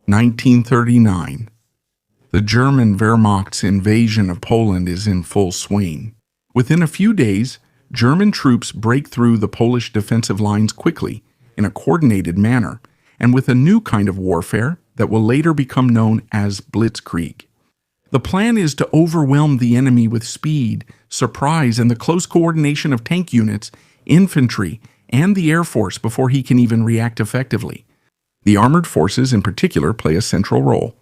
1939. The German Wehrmacht's invasion of Poland is in full swing. Within a few days, German troops break through the Polish defensive lines quickly, in a coordinated manner, and with a new kind of warfare that will later become known as Blitzkrieg. The plan is to overwhelm the enemy with speed, surprise, and the close coordination of tank units, infantry, and the Air Force before he can even react effectively. The armored forces in particular play a central role.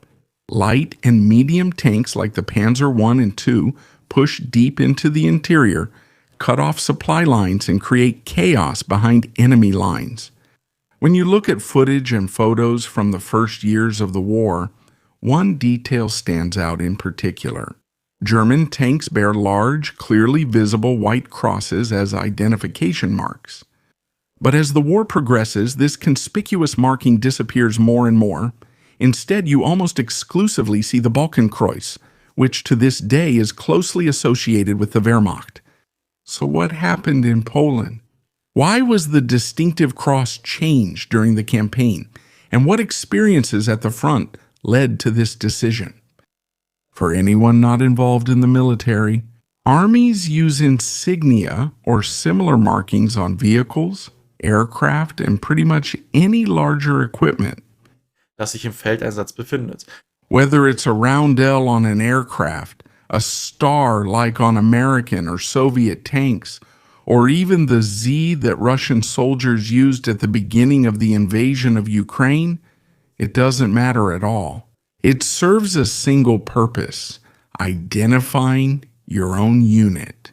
Light and medium tanks like the Panzer I and II push deep into the interior, cut off supply lines, and create chaos behind enemy lines. When you look at footage and photos from the first years of the war, one detail stands out in particular. German tanks bear large, clearly visible white crosses as identification marks. But as the war progresses, this conspicuous marking disappears more and more. Instead, you almost exclusively see the Balkenkreuz, which to this day is closely associated with the Wehrmacht. So what happened in Poland? Why was the distinctive cross changed during the campaign? And what experiences at the front led to this decision? For anyone not involved in the military, armies use insignia or similar markings on vehicles, aircraft, and pretty much any larger equipment. Das sich im Feldeinsatz befindet. Whether it's a roundel on an aircraft, a star like on American or Soviet tanks, or even the Z that Russian soldiers used at the beginning of the invasion of Ukraine, it doesn't matter at all. It serves a single purpose: identifying your own unit.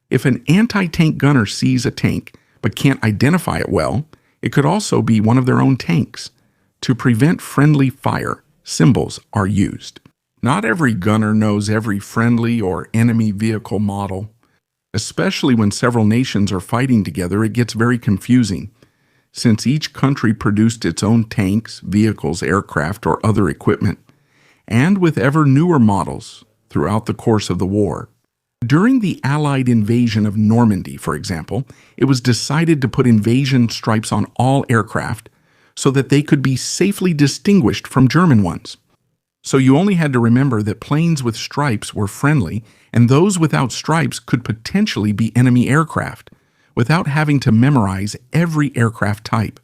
If an anti-tank gunner sees a tank but can't identify it well, it could also be one of their own tanks. To prevent friendly fire, symbols are used. Not every gunner knows every friendly or enemy vehicle model. Especially when several nations are fighting together, it gets very confusing, since each country produced its own tanks, vehicles, aircraft, or other equipment, and with ever newer models throughout the course of the war. During the Allied invasion of Normandy, for example, it was decided to put invasion stripes on all aircraft so that they could be safely distinguished from German ones. So you only had to remember that planes with stripes were friendly, and those without stripes could potentially be enemy aircraft, without having to memorize every aircraft type.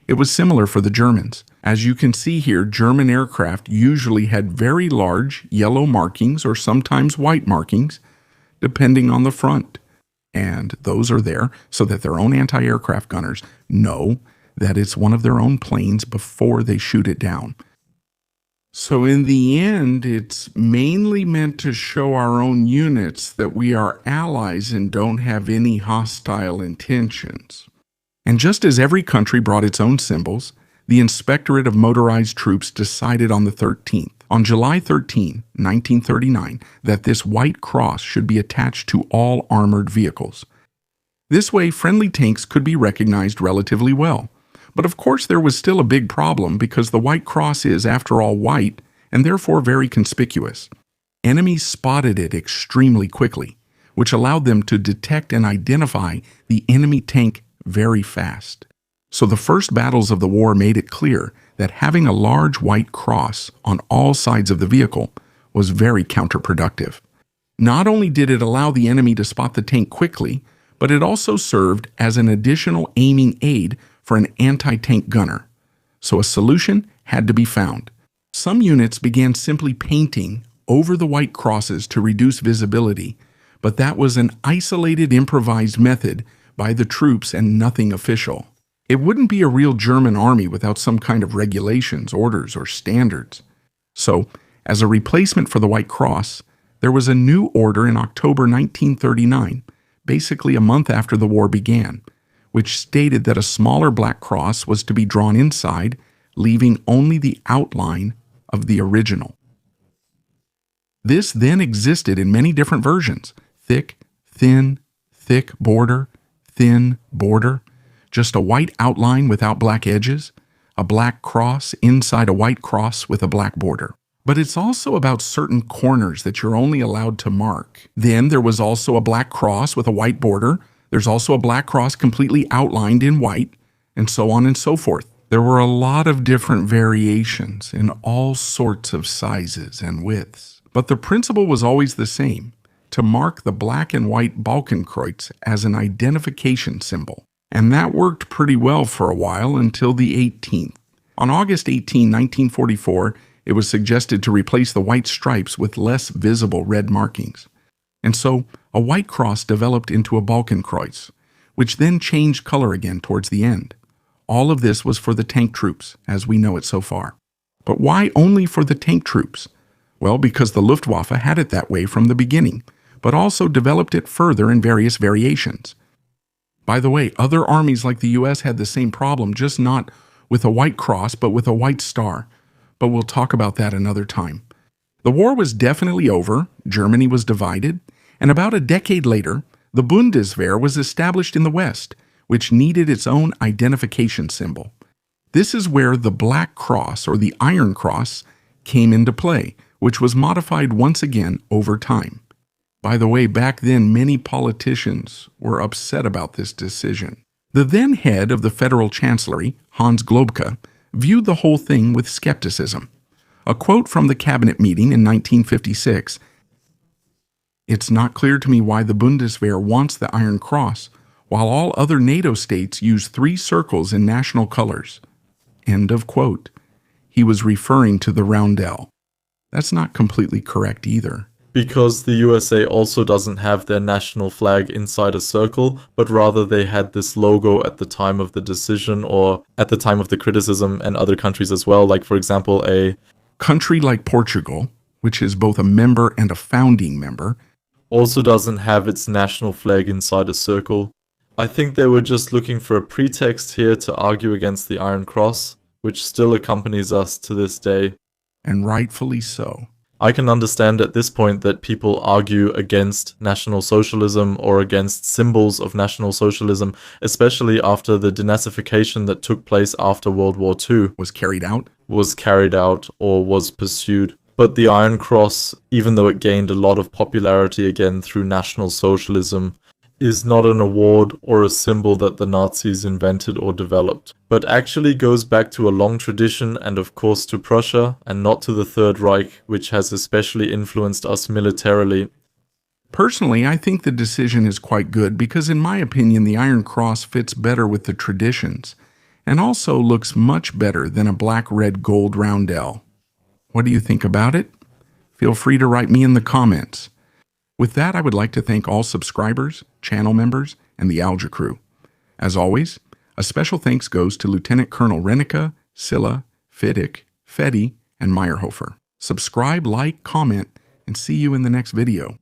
It was similar for the Germans. As you can see here, German aircraft usually had very large yellow markings or sometimes white markings, depending on the front. And those are there so that their own anti-aircraft gunners know that it's one of their own planes before they shoot it down. So in the end, it's mainly meant to show our own units that we are allies and don't have any hostile intentions. And just as every country brought its own symbols, the Inspectorate of Motorized Troops decided on the 13th, on July 13, 1939, that this white cross should be attached to all armored vehicles. This way, friendly tanks could be recognized relatively well. But of course there was still a big problem because the white cross is, after all, white and therefore very conspicuous. Enemies spotted it extremely quickly, which allowed them to detect and identify the enemy tank very fast. So the first battles of the war made it clear that having a large white cross on all sides of the vehicle was very counterproductive. Not only did it allow the enemy to spot the tank quickly, but it also served as an additional aiming aid for an anti-tank gunner. So a solution had to be found. Some units began simply painting over the white crosses to reduce visibility, but that was an isolated improvised method by the troops and nothing official. It wouldn't be a real German army without some kind of regulations, orders, or standards. So, as a replacement for the white cross, there was a new order in October 1939, basically a month after the war began, which stated that a smaller black cross was to be drawn inside, leaving only the outline of the original. This then existed in many different versions: thick, thin, thick border, thin border, just a white outline without black edges, a black cross inside a white cross with a black border. But it's also about certain corners that you're only allowed to mark. Then there was also a black cross with a white border. There's also a black cross completely outlined in white, and so on and so forth. There were a lot of different variations in all sorts of sizes and widths, but the principle was always the same: to mark the black and white Balkenkreuz as an identification symbol. And that worked pretty well for a while until the 18th. On August 18, 1944, it was suggested to replace the white stripes with less visible red markings. And so a white cross developed into a Balkenkreuz, which then changed color again towards the end. All of this was for the tank troops, as we know it so far. But why only for the tank troops? Well, because the Luftwaffe had it that way from the beginning, but also developed it further in various variations. By the way, other armies like the US had the same problem, just not with a white cross, but with a white star. But we'll talk about that another time. The war was definitely over, Germany was divided, and about a decade later, the Bundeswehr was established in the West, which needed its own identification symbol. This is where the Black Cross, or the Iron Cross, came into play, which was modified once again over time. By the way, back then many politicians were upset about this decision. The then head of the Federal Chancellery, Hans Globke, viewed the whole thing with skepticism. A quote from the cabinet meeting in 1956, "It's not clear to me why the Bundeswehr wants the Iron Cross, while all other NATO states use 3 circles in national colors." End of quote. He was referring to the roundel. That's not completely correct either. Because the USA also doesn't have their national flag inside a circle, but rather they had this logo at the time of the decision or at the time of the criticism, and other countries as well, like for example a country like Portugal, which is both a member and a founding member, also doesn't have its national flag inside a circle. I think they were just looking for a pretext here to argue against the Iron Cross, which still accompanies us to this day. And rightfully so. I can understand at this point that people argue against National Socialism or against symbols of National Socialism, especially after the denazification that took place after World War II was carried out or was pursued. But the Iron Cross, even though it gained a lot of popularity again through National Socialism, is not an award or a symbol that the Nazis invented or developed, but actually goes back to a long tradition and of course to Prussia, and not to the Third Reich, which has especially influenced us militarily. Personally, I think the decision is quite good because in my opinion the Iron Cross fits better with the traditions, and also looks much better than a black, red, gold roundel. What do you think about it? Feel free to write me in the comments. With that, I would like to thank all subscribers, channel members, and the Alga crew. As always, a special thanks goes to Lieutenant Colonel Rennicke, Silla, Fiddick, Fetty, and Meyerhofer. Subscribe, like, comment, and see you in the next video.